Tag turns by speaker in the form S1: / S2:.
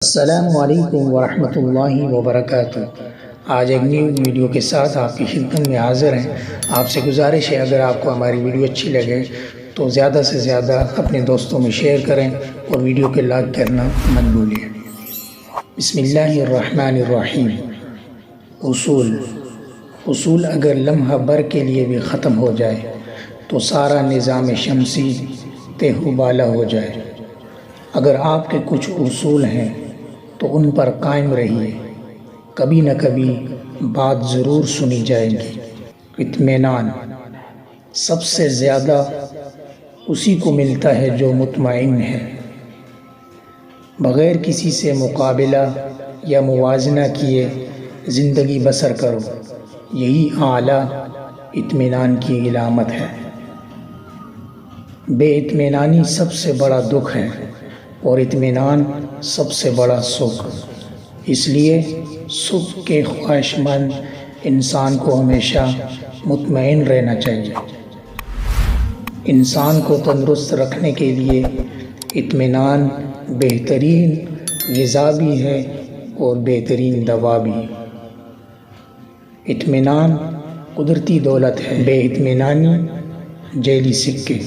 S1: السلام علیکم ورحمۃ اللہ وبرکاتہ۔ آج ایک نیو ویڈیو کے ساتھ آپ کی خدمت میں حاضر ہیں۔ آپ سے گزارش ہے اگر آپ کو ہماری ویڈیو اچھی لگے تو زیادہ سے زیادہ اپنے دوستوں میں شیئر کریں اور ویڈیو کے لائک کرنا مت بھولیں۔ بسم اللہ الرحمن الرحیم۔ اصول اگر لمحہ بھر کے لیے بھی ختم ہو جائے تو سارا نظام شمسی تہو بالا ہو جائے۔ اگر آپ کے کچھ اصول ہیں تو ان پر قائم رہیے، کبھی نہ کبھی بات ضرور سنی جائے گی۔ اطمینان سب سے زیادہ اسی کو ملتا ہے جو مطمئن ہے۔ بغیر کسی سے مقابلہ یا موازنہ کیے زندگی بسر کرو، یہی اعلیٰ اطمینان کی علامت ہے۔ بے اطمینانی سب سے بڑا دکھ ہے اور اطمینان سب سے بڑا سکھ۔ اس لیے سکھ کے خواہش مند انسان کو ہمیشہ مطمئن رہنا چاہیے۔ انسان کو تندرست رکھنے کے لیے اطمینان بہترین غذا بھی ہے اور بہترین دوا بھی۔ اطمینان قدرتی دولت ہے، بے اطمینانی جعلی سکے۔